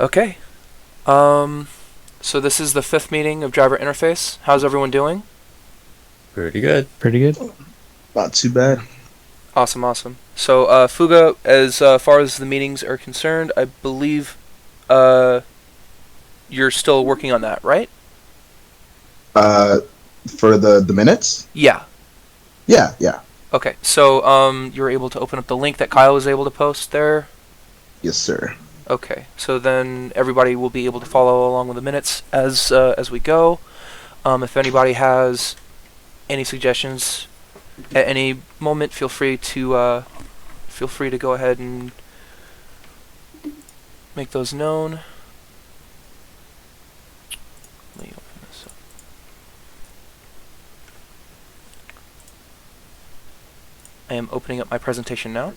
Okay. So this is the fifth meeting of Driver Interface. How's everyone doing? Pretty good. Pretty good. Not too bad. Awesome, awesome. So, Fuga, as far as the meetings are concerned, I believe uh, you're still working on that, right? Uh, for the minutes? Yeah. Yeah, yeah. Okay. So, you were able to open up the link that Kyle was able to post there. Yes, sir. Okay. So then everybody will be able to follow along with the minutes as we go. If anybody has any suggestions at any moment, feel free to go ahead and make those known. Let me open this up. I am opening up my presentation now.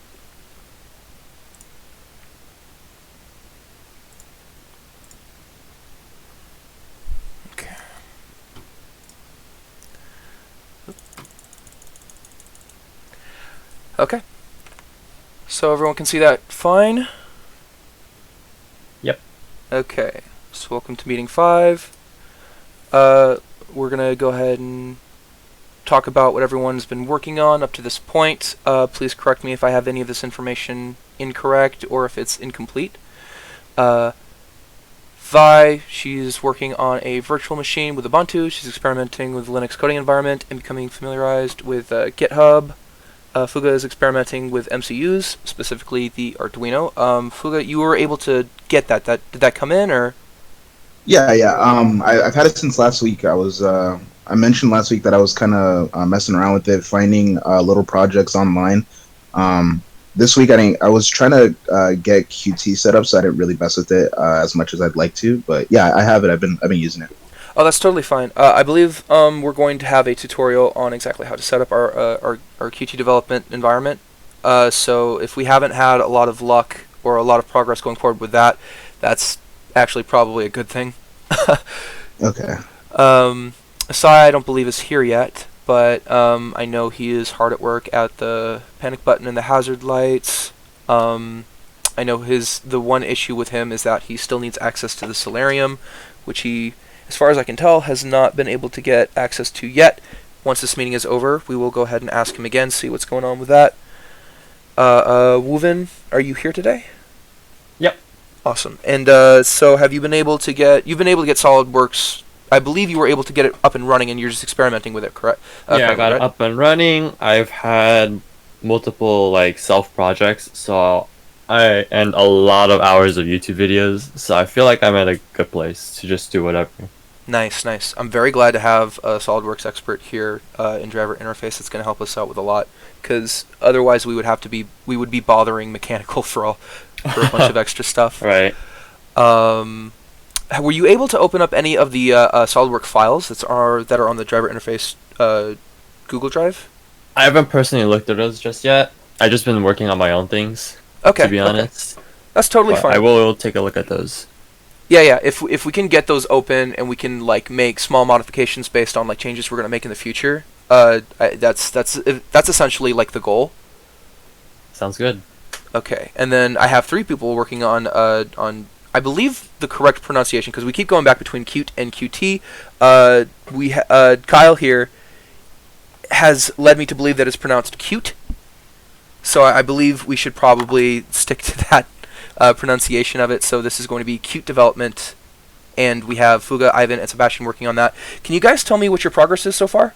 Okay. Okay. So everyone can see that fine? Yep. Okay. So welcome to meeting 5. We're going to go ahead and talk about what everyone's been working on up to this point. Please correct me if I have any of this information incorrect or if it's incomplete. Vi, she's working on a virtual machine with Ubuntu. She's experimenting with the Linux coding environment and becoming familiarized with GitHub. Fuga is experimenting with MCUs, specifically the Arduino. Fuga, you were able to get that. Did that come in, or? Yeah, yeah. I've had it since last week. I mentioned last week that I was kind of messing around with it, finding little projects online. This week I was trying to get Qt set up, so I didn't really mess with it as much as I'd like to. But yeah, I have it. I've been using it. Oh, that's totally fine. I believe we're going to have a tutorial on exactly how to set up our Qt development environment. So if we haven't had a lot of luck or a lot of progress going forward with that, that's actually probably a good thing. Okay. Asai, I don't believe is here yet, but I know he is hard at work at the panic button and the hazard lights. I know the one issue with him is that he still needs access to the Solarium, which he, as far as I can tell, has not been able to get access to yet. Once this meeting is over, we will go ahead and ask him again, see what's going on with that. Woovin, are you here today? Yep. Awesome. And so have you been able to get SolidWorks? I believe you were able to get it up and running, and you're just experimenting with it, correct? Yeah, I got it up and running. I've had multiple self projects, and a lot of hours of YouTube videos. So I feel like I'm at a good place to just do whatever. Nice, nice. I'm very glad to have a SolidWorks expert here in Driver Interface. That's going to help us out with a lot, because otherwise we would be bothering Mechanical for a bunch of extra stuff. Right. Were you able to open up any of the SolidWorks files that are on the Driver Interface Google Drive? I haven't personally looked at those just yet. I've just been working on my own things. Okay. To be honest. Okay. That's totally fine. I will take a look at those. Yeah, yeah. If we can get those open and we can make small modifications based on changes we're gonna make in the future, that's essentially the goal. Sounds good. Okay, and then I have 3 people working on I believe the correct pronunciation, because we keep going back between Qt and Qt. Kyle here has led me to believe that it's pronounced cute, so I believe we should probably stick to that pronunciation of it. So this is going to be Qt development, and we have Fuga, Ivan, and Sebastian working on that. Can you guys tell me what your progress is so far?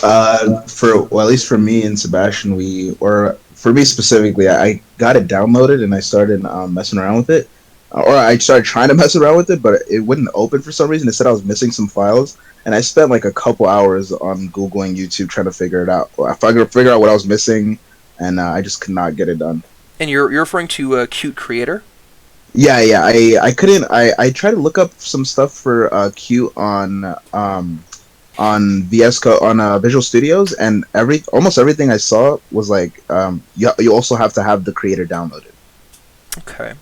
At least for me and Sebastian, or for me specifically, I got it downloaded and I started messing around with it, or I started trying to mess around with it, but it wouldn't open for some reason. It said I was missing some files, and I spent a couple hours on Google and YouTube trying to figure it out. I figure out what I was missing, and I just could not get it done. And you're referring to Qt Creator? Yeah, yeah. I couldn't. I tried to look up some stuff for Qt on VS Code on Visual Studios, and almost everything I saw was you also have to have the creator downloaded. Okay.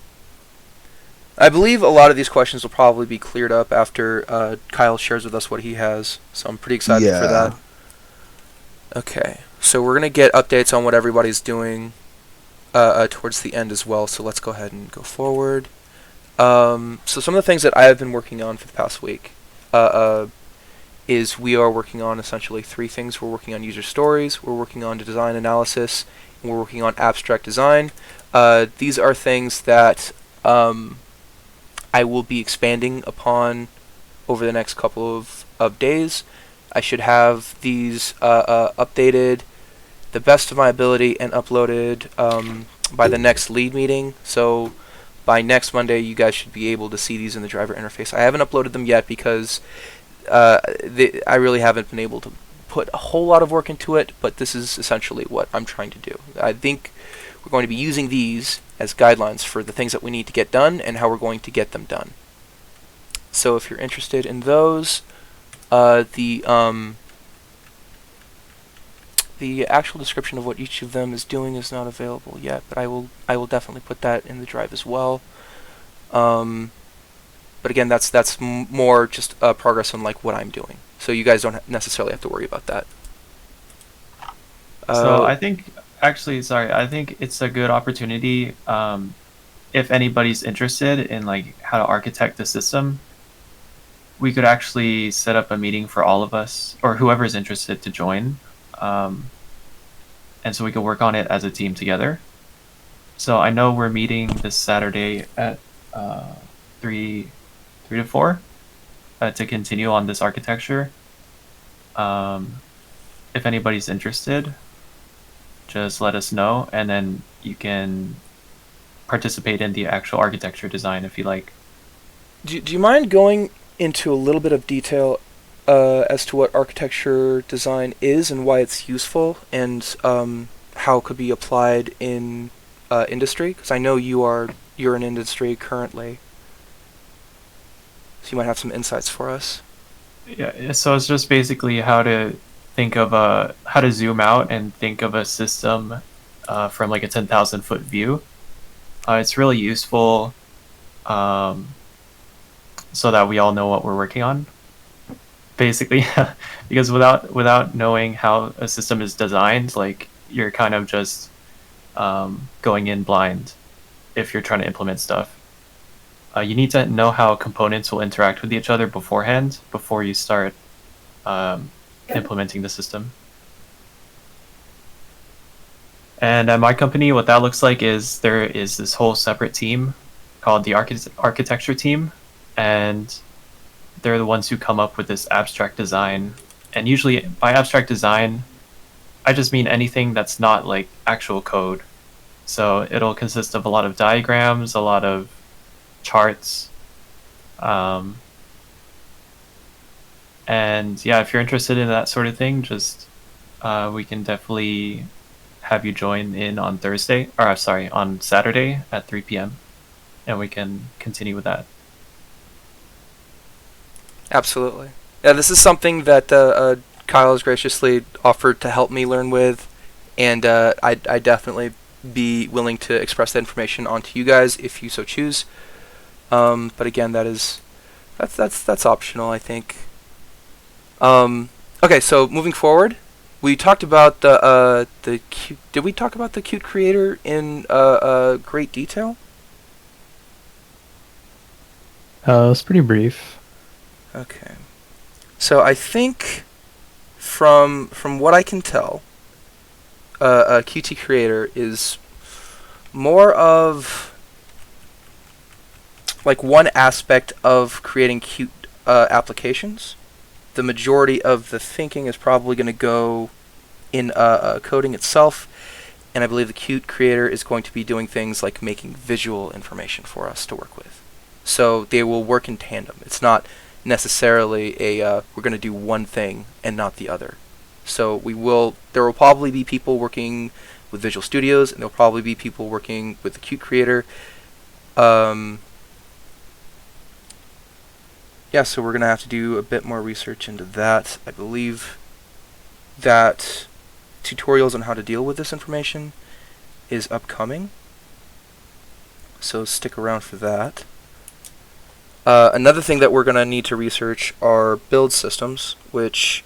I believe a lot of these questions will probably be cleared up after Kyle shares with us what he has, so I'm pretty excited for that. Okay, so we're gonna get updates on what everybody's doing. towards the end as well. So let's go ahead and go forward. So some of the things that I have been working on for the past week is we are working on essentially three things. We're working on user stories, we're working on design analysis, and we're working on abstract design. These are things that I will be expanding upon over the next couple of days. I should have these updated the best of my ability and uploaded by the next lead meeting. So by next Monday, you guys should be able to see these in the driver interface. I haven't uploaded them yet because I really haven't been able to put a whole lot of work into it, but this is essentially what I'm trying to do. I think we're going to be using these as guidelines for the things that we need to get done and how we're going to get them done. So if you're interested in those, the actual description of what each of them is doing is not available yet, but I will definitely put that in the drive as well. But again, that's more just progress on like what I'm doing, so you guys don't necessarily have to worry about that. So I think, actually, sorry, I think it's a good opportunity if anybody's interested in like how to architect the system. We could actually set up a meeting for all of us or whoever's interested to join, and so we could work on it as a team together. So I know we're meeting this Saturday at 3 to 4 to continue on this architecture. If anybody's interested, just let us know, and then you can participate in the actual architecture design if you like. Do you mind going into a little bit of detail as to what architecture design is and why it's useful, and how it could be applied in industry? Because I know you're in industry currently, so you might have some insights for us. Yeah, so it's just basically how to think of how to zoom out and think of a system from like a 10,000 foot view. It's really useful so that we all know what we're working on, basically. Because without knowing how a system is designed, like you're kind of just going in blind if you're trying to implement stuff. You need to know how components will interact with each other beforehand before you start implementing the system. And at my company, what that looks like is there is this whole separate team called the architecture team, and they're the ones who come up with this abstract design. And usually by abstract design, I just mean anything that's not like actual code. So it'll consist of a lot of diagrams, a lot of charts, and yeah, if you're interested in that sort of thing, just we can definitely have you join in on on Saturday at 3 p.m. and we can continue with that. Absolutely. Yeah, this is something that Kyle has graciously offered to help me learn with, and I'd definitely be willing to express that information onto you guys if you so choose. But again, that's optional, I think. Okay, so moving forward, we talked about the Qt. Did we talk about the Qt creator in great detail? It's pretty brief. Okay. So I think from what I can tell, a Qt creator is more of like one aspect of creating Qt applications. The majority of the thinking is probably going to go in coding itself, and I believe the Qt creator is going to be doing things like making visual information for us to work with. So they will work in tandem. It's not necessarily we're going to do one thing and not the other. So there will probably be people working with Visual Studios, and there'll probably be people working with the Qt creator. Yeah, so we're going to have to do a bit more research into that. I believe that tutorials on how to deal with this information is upcoming, so stick around for that. Another thing that we're going to need to research are build systems, which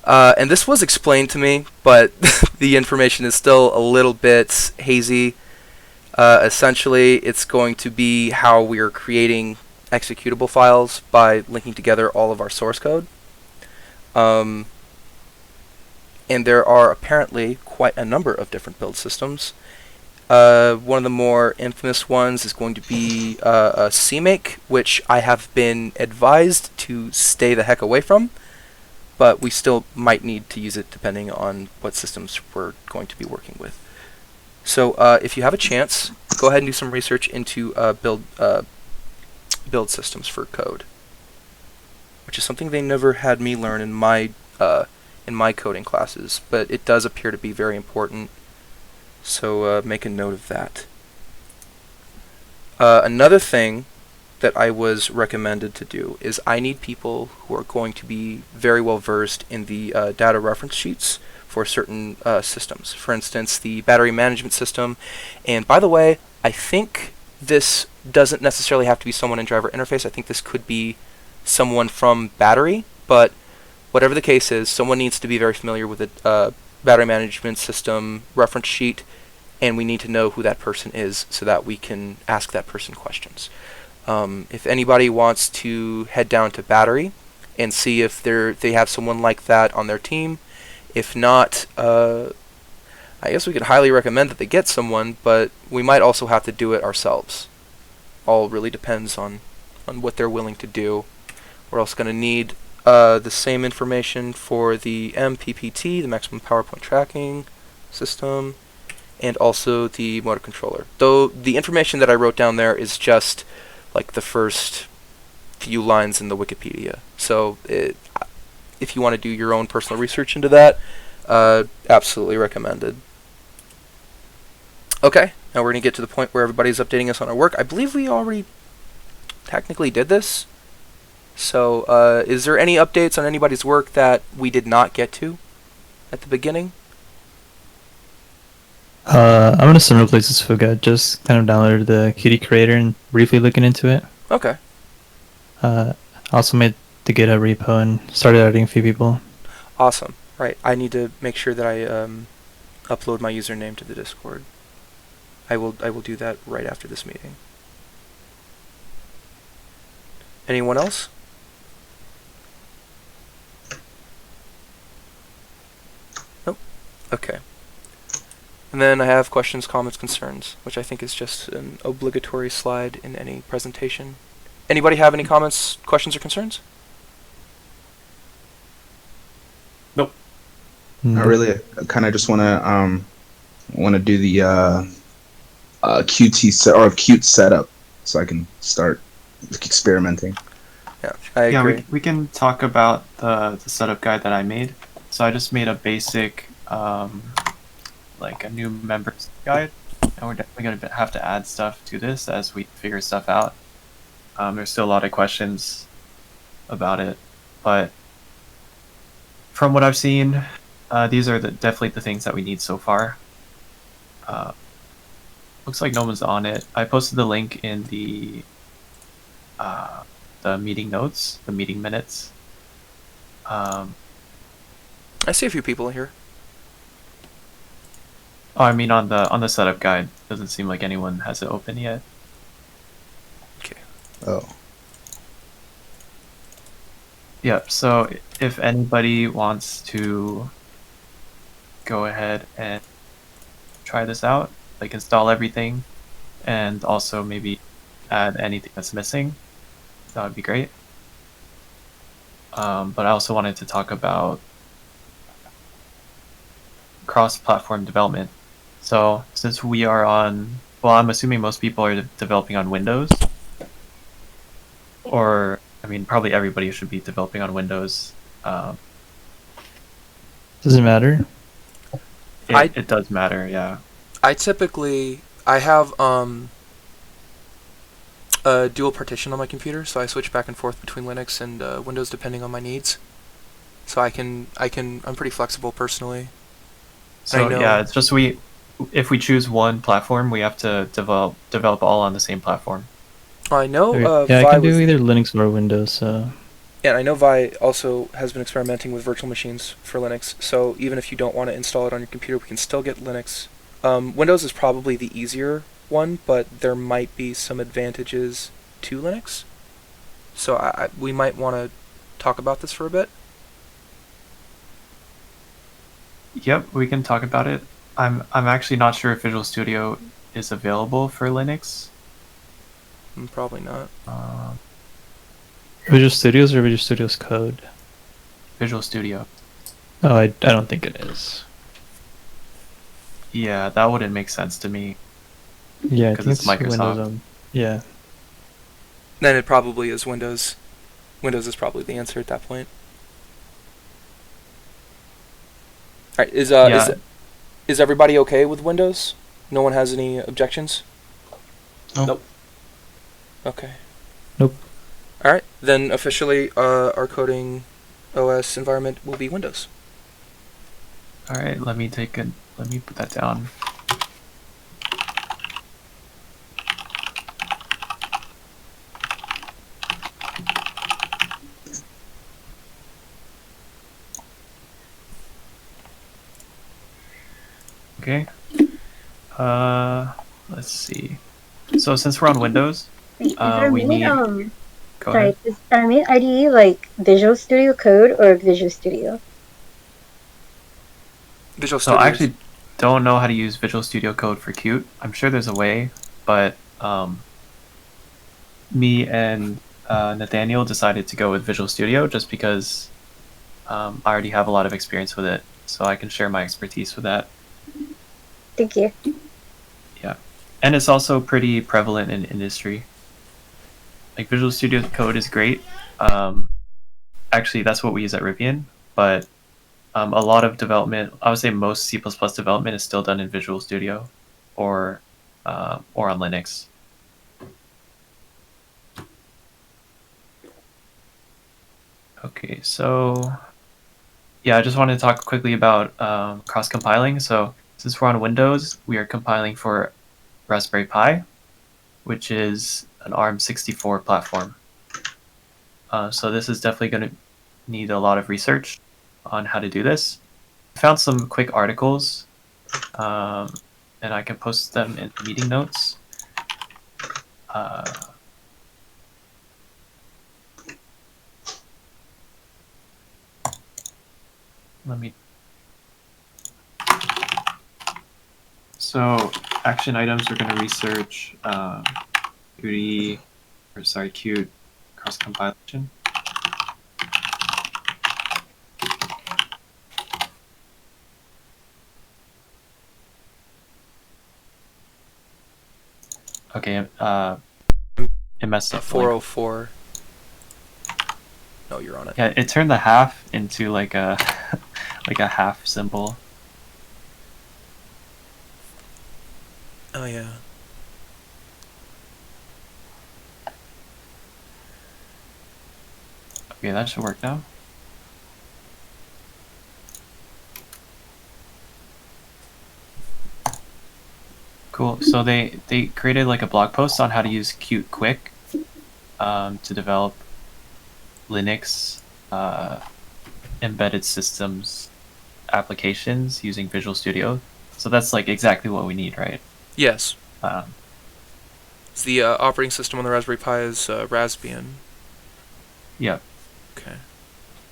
And this was explained to me, but the information is still a little bit hazy. Essentially, it's going to be how we are creating executable files by linking together all of our source code. And there are apparently quite a number of different build systems. One of the more infamous ones is going to be a CMake, which I have been advised to stay the heck away from, but we still might need to use it depending on what systems we're going to be working with. So if you have a chance, go ahead and do some research into build systems for code, which is something they never had me learn in my coding classes, but it does appear to be very important. So make a note of that. Another thing that I was recommended to do is I need people who are going to be very well versed in the data reference sheets for certain systems. For instance, the battery management system. And by the way, I think this doesn't necessarily have to be someone in driver interface. I think this could be someone from battery, but whatever the case is, someone needs to be very familiar with the battery management system reference sheet, and we need to know who that person is so that we can ask that person questions. If anybody wants to head down to battery and see if they have someone like that on their team, if not, I guess we could highly recommend that they get someone, but we might also have to do it ourselves. All really depends on what they're willing to do. We're also going to need the same information for the MPPT, the maximum power point tracking system, and also the motor controller. Though the information that I wrote down there is just like the first few lines in the Wikipedia. So if you want to do your own personal research into that, absolutely recommended. Okay, now we're going to get to the point where everybody's updating us on our work. I believe we already technically did this. So is there any updates on anybody's work that we did not get to at the beginning? I'm gonna similar places Fuga. Just kind of downloaded the Qt creator and briefly looking into it. Okay. Also made the GitHub repo and started editing a few people. Awesome. Right. I need to make sure that I upload my username to the Discord. I will do that right after this meeting. Anyone else? Nope. Okay. And then I have questions, comments, concerns, which I think is just an obligatory slide in any presentation. Anybody have any comments, questions, or concerns? Not really. I kind of just want to do the Qt setup so I can start experimenting. Yeah, I agree. we can talk about the setup guide that I made. So I just made a basic like a new members guide, and we're definitely going to have to add stuff to this as we figure stuff out. There's still a lot of questions about it, but from what I've seen, these are definitely the things that we need so far. Looks like no one's on it. I posted the link in the meeting notes, the meeting minutes. I see a few people here. Oh, I mean on the setup guide. Doesn't seem like anyone has it open yet. Okay. Oh. Yep, so if anybody wants to go ahead and try this out, like install everything and also maybe add anything that's missing, that would be great. But I also wanted to talk about cross-platform development. So since we are on, well, I'm assuming most people are developing on Windows, or I mean, probably everybody should be developing on Windows. Does it matter? It does matter, yeah. I have a dual partition on my computer, so I switch back and forth between Linux and Windows depending on my needs. So I'm pretty flexible personally. So yeah, it's just if we choose one platform, we have to develop all on the same platform. I know. Yeah, I Vi can do was- either Linux or Windows. So And I know Vi also has been experimenting with virtual machines for Linux, so even if you don't want to install it on your computer, we can still get Linux. Windows is probably the easier one, but there might be some advantages to Linux. So we might want to talk about this for a bit. Yep, we can talk about it. I'm actually not sure if Visual Studio is available for Linux. Probably not. Visual Studios or Visual Studios Code? Visual Studio. Oh, I don't think it is. Yeah, that wouldn't make sense to me. Yeah, I 'Cause think it's it's Windows. Microsoft. Yeah. Then it probably is Windows. Windows is probably the answer at that point. All right, is everybody okay with Windows? No one has any objections? No. Nope. Okay. Nope. All right, then officially our coding OS environment will be Windows. All right, let me put that down. Okay. Let's see. So since we're on Windows, Wait, is our we main, need. Go sorry, ahead. is our main IDE like Visual Studio Code or Visual Studio? Visual So Studio. I actually don't know how to use Visual Studio Code for Qt. I'm sure there's a way, but me and Nathaniel decided to go with Visual Studio just because I already have a lot of experience with it, so I can share my expertise with that. Thank you. And it's also pretty prevalent in industry. Like Visual Studio Code is great. Actually, that's what we use at Rivian, but a lot of development, I would say most C++ development is still done in Visual Studio or on Linux. Okay, so yeah, I just wanted to talk quickly about cross-compiling. So since we're on Windows, we are compiling for Raspberry Pi, which is an ARM64 platform. So this is definitely going to need a lot of research on how to do this. I found some quick articles, and I can post them in meeting notes. Let me. So action items, we're going to research Qt cross compilation. Okay, it messed up. 404. No, you're on it. Yeah, it turned the half into like a like a half symbol. Oh yeah. Okay, that should work now. Cool. So they created like a blog post on how to use Qt Quick to develop Linux embedded systems applications using Visual Studio. So that's like exactly what we need, right? Yes. Um, The operating system on the Raspberry Pi is Raspbian. yeah. Okay.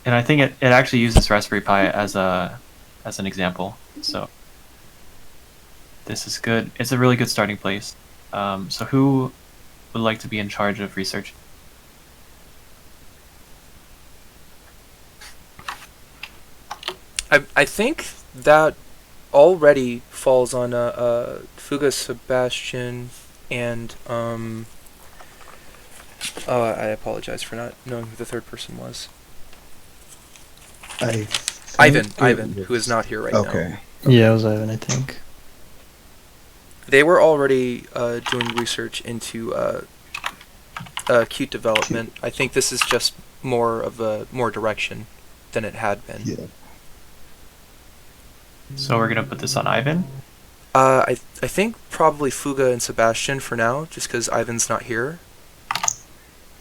And I think it actually uses Raspberry Pi as an example. So this is good. It's a really good starting place. So who would like to be in charge of research? I think that already falls on Fuga, Sebastian, and oh, I apologize for not knowing who the third person was. Ivan, who is not here right now. Okay. Yeah, it was Ivan, I think. They were already doing research into Qt development. I think this is just more of a more direction than it had been. Yeah. So we're gonna put this on Ivan. I think probably Fuga and Sebastian for now, just because Ivan's not here.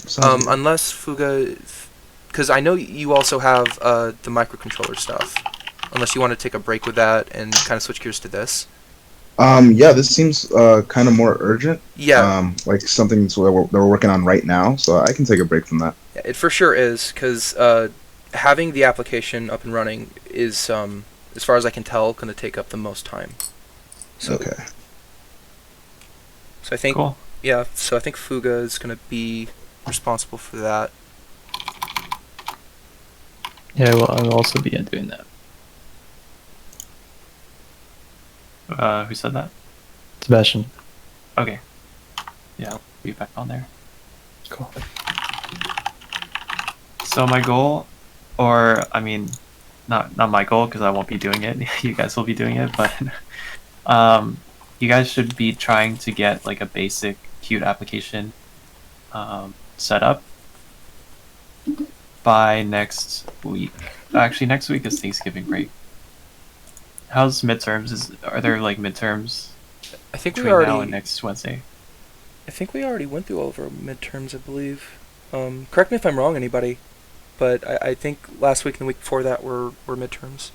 Sounds good. Unless Fuga because I know you also have the microcontroller stuff. Unless you want to take a break with that and kind of switch gears to this. Yeah, this seems kind of more urgent. Yeah, Like something that we're working on right now, so I can take a break from that. it for sure is, because having the application up and running is, as far as I can tell, going to take up the most time. So, Okay. so I think, Cool. yeah, so I think Fuga is going to be responsible for that. Yeah, well, I'll also be doing that. Who said that? Sebastian. Okay. Yeah, I'll be back on there. Cool. So my goal, or I mean, not my goal because I won't be doing it. You guys will be doing it, but you guys should be trying to get like a basic Qt application set up by next week. Actually, next week is Thanksgiving break. How's midterms? Are there like midterms I think we between now and already, next Wednesday? I think we already went through all of our midterms, I believe. Correct me if I'm wrong, anybody, but I think last week and the week before that were midterms.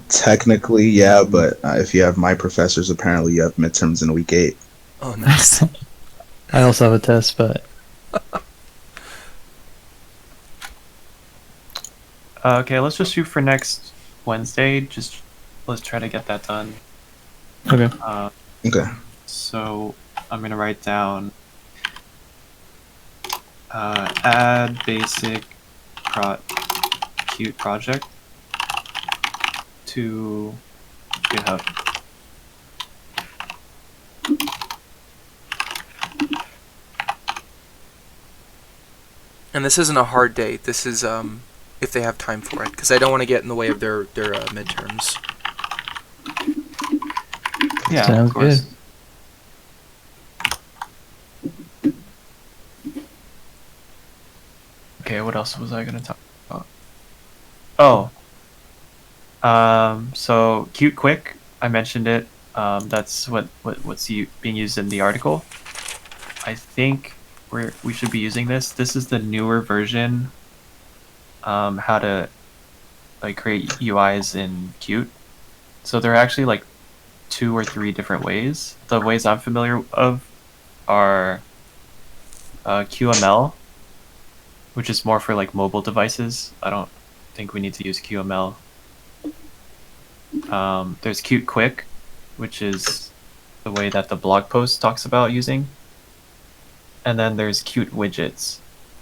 Technically, yeah, but if you have my professors, apparently you have midterms in week 8. Oh, nice. I also have a test, but Okay, let's just shoot for next Wednesday. Just let's try to get that done. okay. Okay. So I'm gonna write down add basic Qt project to GitHub. And this isn't a hard date. This is if they have time for it, because I don't want to get in the way of their midterms. Yeah, Sounds of course. Okay, what else was I gonna talk about? Oh, so Qt Quick, I mentioned it. That's what's being used in the article. I think we should be using this. This is the newer version. How to like create UIs in Qt. So there are actually like 2 or 3 different ways. The ways I'm familiar of are QML, which is more for like mobile devices. I don't think we need to use QML. There's Qt Quick, which is the way that the blog post talks about using. And then there's Qt Widgets.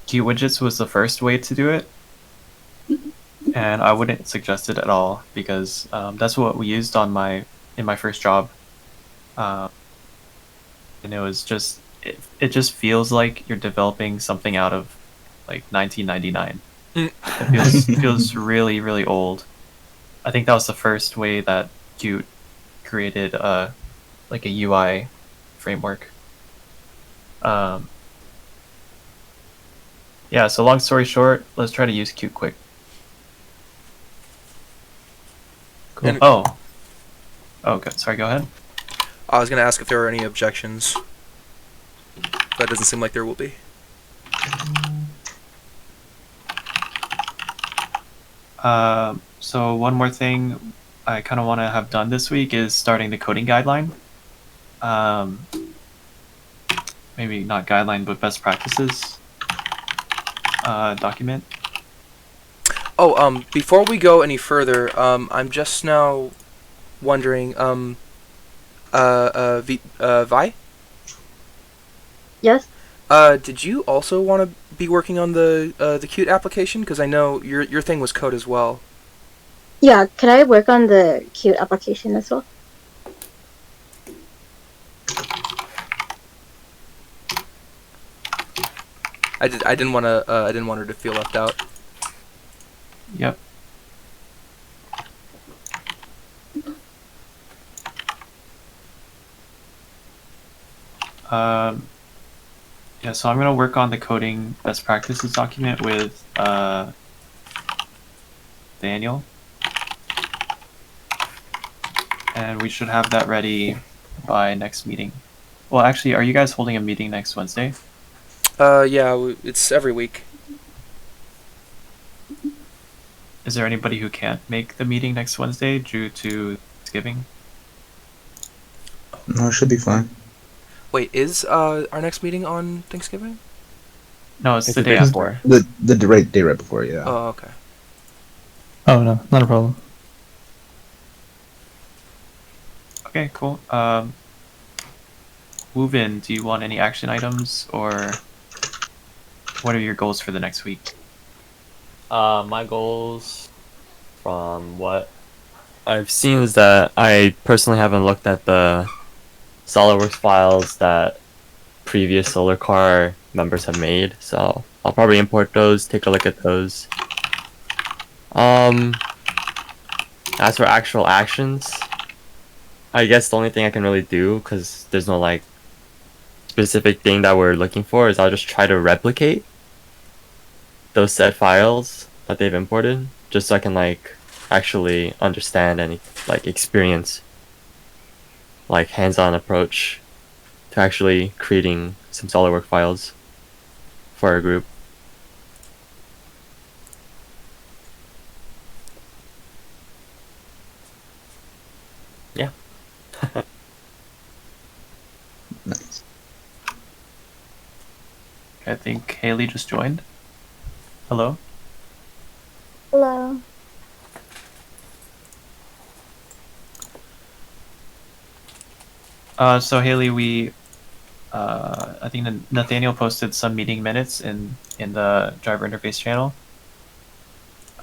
Qt Widgets was the first way to do it, and I wouldn't suggest it at all because that's what we used in my first job, and it was just it just feels like you're developing something out of like 1999. It feels really really old. I think that was the first way that Qt created like a UI framework. Yeah, so long story short, let's try to use Qt Quick. Cool. And- Oh, good. Sorry, go ahead. I was going to ask if there were any objections. That doesn't seem like there will be. So one more thing I kind of want to have done this week is starting the coding guideline. Maybe not guideline, but best practices document. Oh, before we go any further, I'm just now wondering, Vi? Yes? Did you also want to be working on the Qt application? Because I know your thing was code as well. Yeah, could I work on the Qt application as well? I didn't want to. I didn't want her to feel left out. Yep. Yeah, so I'm gonna work on the coding best practices document with Daniel, and we should have that ready by next meeting. Well, actually, are you guys holding a meeting next Wednesday? Yeah, it's every week. Is there anybody who can't make the meeting next Wednesday due to Thanksgiving? No, it should be fine. Wait, is our next meeting on Thanksgiving? No, it's It's the the day day before. The day right before, yeah. Oh, okay. Oh no, not a problem. Okay, cool. Woovin, do you want any action items, or what are your goals for the next week? My goals from what I've seen is that I personally haven't looked at the SolidWorks files that previous Solar Car members have made, so I'll probably import those, take a look at those. As for actual actions, I guess the only thing I can really do, because there's no like specific thing that we're looking for, is I'll just try to replicate those set files that they've imported, just so I can like actually understand and like experience like hands-on approach to actually creating some SolidWorks files for our group. Yeah. Nice. I think Haley just joined. Hello? Hello. So Haley, I think Nathaniel posted some meeting minutes in the driver interface channel.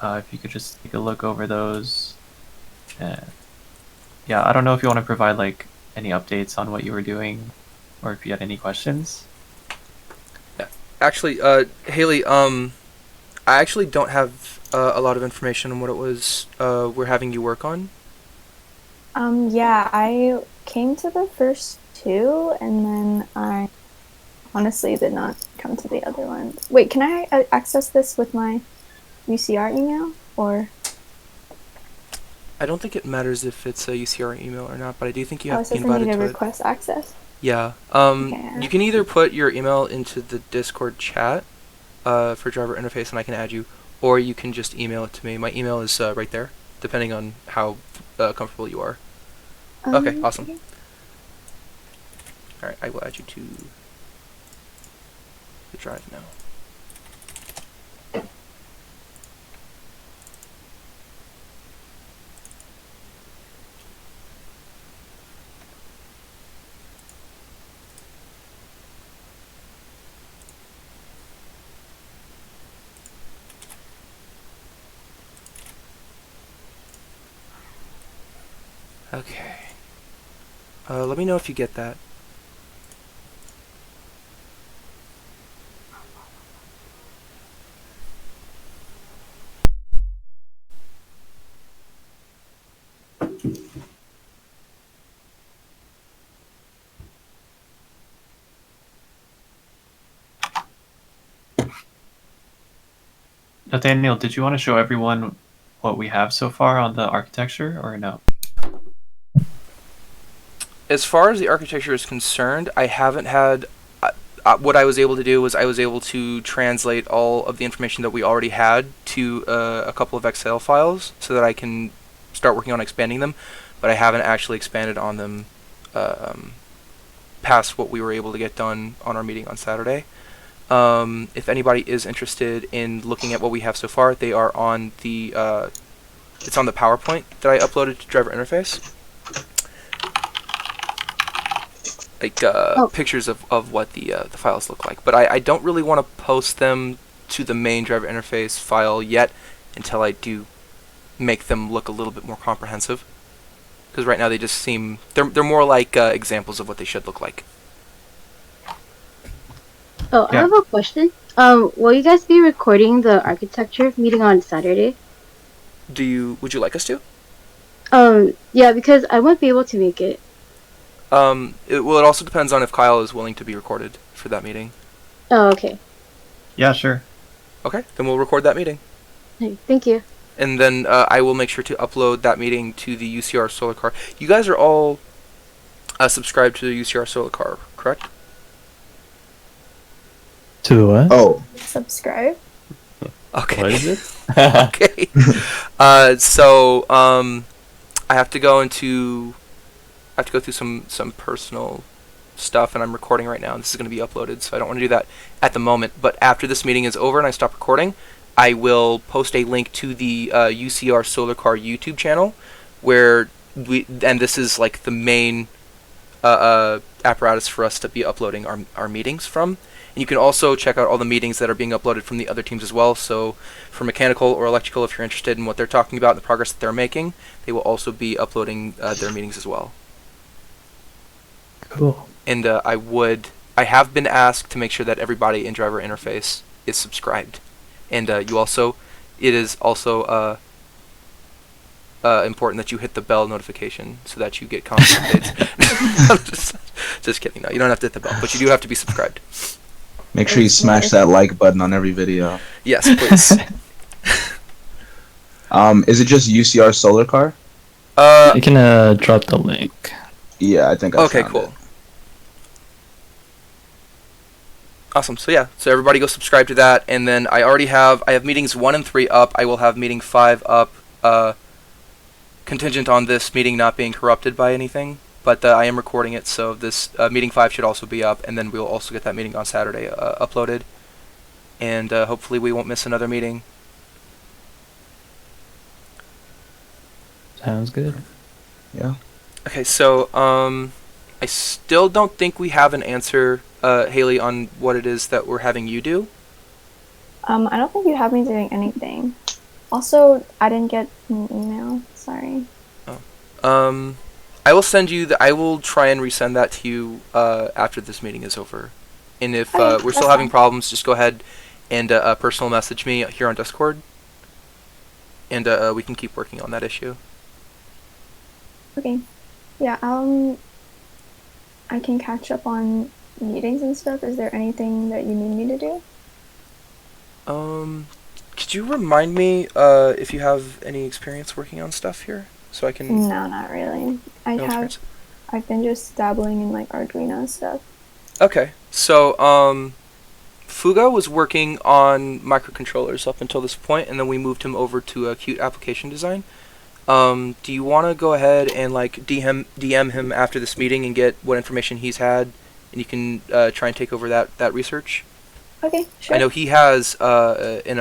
If you could just take a look over those. Yeah, I don't know if you want to provide like any updates on what you were doing, or if you had any questions. Actually, Haley, I actually don't have a lot of information on what it was we're having you work on. Yeah, I came to the first two, and then I honestly did not come to the other one. Wait, can I access this with my UCR email, or? I don't think it matters if it's a UCR email or not, but I do think you Oh, have it to be says I need invited to to it. request access. Yeah. Okay. You can either put your email into the Discord chat for driver interface and I can add you, or you can just email it to me. My email is right there, depending on how comfortable you are. Okay, awesome. Okay. Alright, I will add you to the drive now. Okay. Let me know if you get that. Nathaniel, did you want to show everyone what we have so far on the architecture, or no? As far as the architecture is concerned, I haven't had. What I was able to do was I was able to translate all of the information that we already had to a couple of Excel files so that I can start working on expanding them, but I haven't actually expanded on them past what we were able to get done on our meeting on Saturday. If anybody is interested in looking at what we have so far, they are on the it's on the PowerPoint that I uploaded to driver interface. Like pictures of what the files look like, but I don't really want to post them to the main driver interface file yet until I do make them look a little bit more comprehensive. Because right now they just seem they're more like examples of what they should look like. Oh, I Yeah. have a question. Will you guys be recording the architecture meeting on Saturday? Would you like us to? Yeah, because I won't be able to make it. It also depends on if Kyle is willing to be recorded for that meeting. Oh, okay. Yeah, sure. Okay, then we'll record that meeting. Hey, thank you. And then I will make sure to upload that meeting to the UCR Solar Car. You guys are all subscribed to the UCR Solar Car, correct? To the what? Oh, Subscribe. Okay. What is it? Okay. So I have to go into. I have to go through some personal stuff, and I'm recording right now. And this is going to be uploaded, so I don't want to do that at the moment. But after this meeting is over and I stop recording, I will post a link to the UCR Solar Car YouTube channel, where and this is like the main apparatus for us to be uploading our meetings from. And you can also check out all the meetings that are being uploaded from the other teams as well. So for mechanical or electrical, if you're interested in what they're talking about and the progress that they're making, they will also be uploading their meetings as well. Cool. And I have been asked to make sure that everybody in driver interface is subscribed. And it is also important that you hit the bell notification so that you get constant updates. just kidding. No, you don't have to hit the bell, but you do have to be subscribed. Make sure you smash that like button on every video. Yes, please. Is it just UCR Solar Car? I can drop the link. Yeah, I think I Okay, found cool. it. Awesome. So yeah, so everybody go subscribe to that, and then I have meetings 1 and 3 up. I will have meeting 5 up, contingent on this meeting not being corrupted by anything. But I am recording it, so this meeting 5 should also be up, and then we'll also get that meeting on Saturday uploaded, and hopefully we won't miss another meeting. Sounds good. Yeah. Okay, so I still don't think we have an answer, Haley, on what it is that we're having you do. I don't think you have me doing anything. Also, I didn't get an email. Sorry. I will send you I will try and resend that to you after this meeting is over. And if Okay, we're still that's having fine. problems, just go ahead and personal message me here on Discord, and we can keep working on that issue. Okay. Yeah, I can catch up on meetings and stuff. Is there anything that you need me to do? Could you remind me if you have any experience working on stuff here, so I can? No, not really. No experience? I've been just dabbling in like Arduino stuff. Okay, so Fuga was working on microcontrollers up until this point, and then we moved him over to Qt application design. Do you want to go ahead and like DM him after this meeting and get what information he's had, and you can try and take over that research? Okay, sure. I know he has an